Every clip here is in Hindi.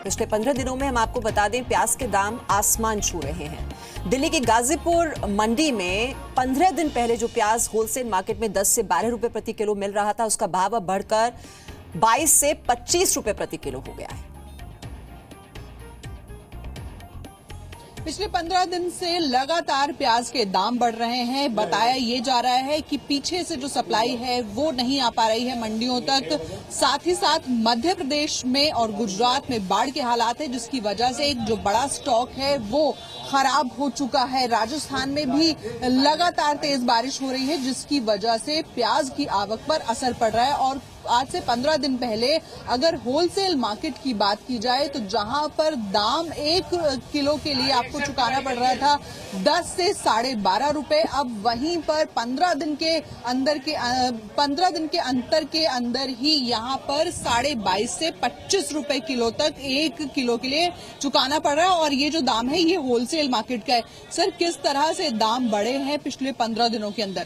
पिछले 15 दिनों में हम आपको बता दें प्याज के दाम आसमान छू रहे हैं। दिल्ली की गाजीपुर मंडी में 15 दिन पहले जो प्याज होलसेल मार्केट में 10 से 12 रुपए प्रति किलो मिल रहा था, उसका भाव अब बढ़कर 22 से 25 रुपए प्रति किलो हो गया है। पिछले 15 दिन से लगातार प्याज के दाम बढ़ रहे हैं। बताया ये जा रहा है कि पीछे से जो सप्लाई है वो नहीं आ पा रही है मंडियों तक। साथ ही साथ मध्य प्रदेश में और गुजरात में बाढ़ के हालात है, जिसकी वजह से एक जो बड़ा स्टॉक है वो खराब हो चुका है। राजस्थान में भी लगातार तेज बारिश हो रही है, जिसकी वजह से प्याज की आवक पर असर पड़ रहा है। और आज से 15 दिन पहले अगर होलसेल मार्केट की बात की जाए तो जहां पर दाम 1 किलो के लिए आपको चुकाना पड़ रहा था 10 से 12.5 रुपए, अब वहीं पर 15 दिन के अंतर के अंदर ही यहां पर 22.5 से 25 रुपए किलो तक 1 किलो के लिए चुकाना पड़ रहा है। और ये जो दाम है ये होलसेल मार्केट का है। सर, किस तरह से दाम बढ़े हैं पिछले 15 दिनों के अंदर?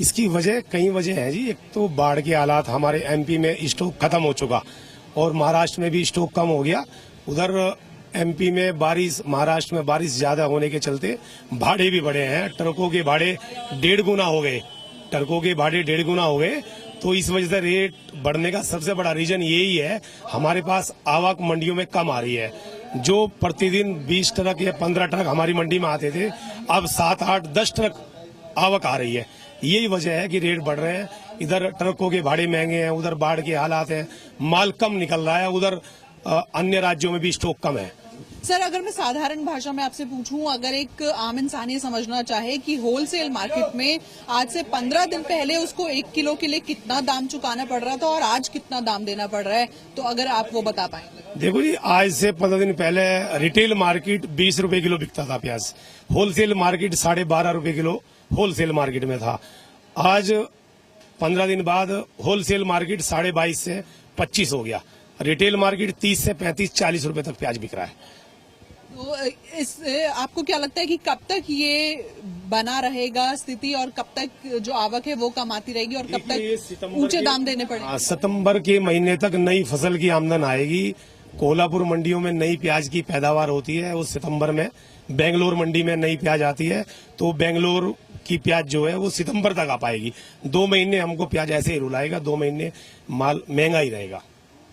इसकी वजह कई वजह है जी। एक तो बाढ़ के हालात, हमारे एमपी में स्टॉक खत्म हो चुका और महाराष्ट्र में भी स्टॉक कम हो गया। उधर एमपी में बारिश, महाराष्ट्र में बारिश ज्यादा होने के चलते भाड़े भी बढ़े हैं। ट्रकों के भाड़े 1.5 गुना हो गए। तो इस वजह से रेट बढ़ने का सबसे बड़ा रीजन यही है। हमारे पास आवक मंडियों में कम आ रही है। जो प्रतिदिन 20 ट्रक या 15 ट्रक हमारी मंडी में आते थे, अब 7, 8, 10 ट्रक आवक आ रही है। यही वजह है कि रेट बढ़ रहे हैं। इधर ट्रकों के भाड़े महंगे हैं, उधर बाढ़ के हालात हैं, माल कम निकल रहा है, उधर अन्य राज्यों में भी स्टॉक कम है। सर, अगर मैं साधारण भाषा में आपसे पूछूं, अगर एक आम इंसान ये समझना चाहे कि होलसेल मार्केट में आज से 15 दिन पहले उसको 1 किलो के लिए कितना दाम चुकाना पड़ रहा था और आज कितना दाम देना पड़ रहा है, तो अगर आप वो बता पाए। देखो जी, आज से 15 दिन पहले रिटेल मार्केट 20 रुपए किलो बिकता था प्याज। होलसेल मार्केट 12.5 रुपए किलो होलसेल मार्केट में था। आज 15 दिन बाद होलसेल मार्केट 22.5 से 25 हो गया। रिटेल मार्केट 30 से 35, 40 रुपए तक प्याज बिक रहा है। तो आपको क्या लगता है कि कब तक ये बना रहेगा स्थिति और कब तक जो आवक है वो कम आती रहेगी और कब तक ऊंचे दाम देने पड़ेंगे? सितंबर के महीने तक नई फसल की आमदन आएगी। कोल्हापुर मंडियों में नई प्याज की पैदावार होती है। उस सितंबर में बेंगलोर मंडी में नई प्याज आती है, तो बेंगलोर की प्याज जो है वो सितंबर तक आ पाएगी। 2 महीने हमको प्याज ऐसे ही रुलाएगा, 2 महीने माल महंगा ही रहेगा।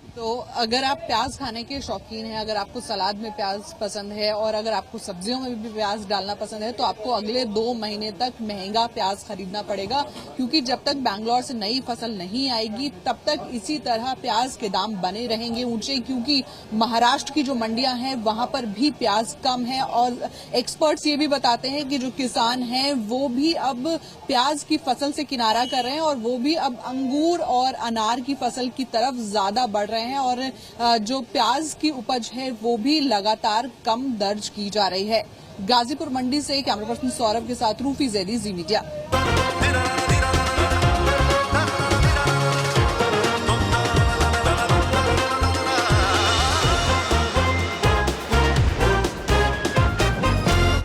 तो अगर आप प्याज खाने के शौकीन हैं, अगर आपको सलाद में प्याज पसंद है और अगर आपको सब्जियों में भी प्याज डालना पसंद है, तो आपको अगले 2 महीने तक महंगा प्याज खरीदना पड़ेगा, क्योंकि जब तक बैंगलोर से नई फसल नहीं आएगी तब तक इसी तरह प्याज के दाम बने रहेंगे ऊंचे, क्योंकि महाराष्ट्र की जो मंडियां हैं वहां पर भी प्याज कम है। और एक्सपर्ट्स ये भी बताते हैं कि जो किसान हैं वो भी अब प्याज की फसल से किनारा कर रहे हैं और वो भी अब अंगूर और अनार की फसल की तरफ ज्यादा बढ़ रहे हैं और जो प्याज की उपज है वो भी लगातार कम दर्ज की जा रही है। गाजीपुर मंडी से कैमरा पर्सन सौरभ के साथ रूफी जैदी, जी मीडिया।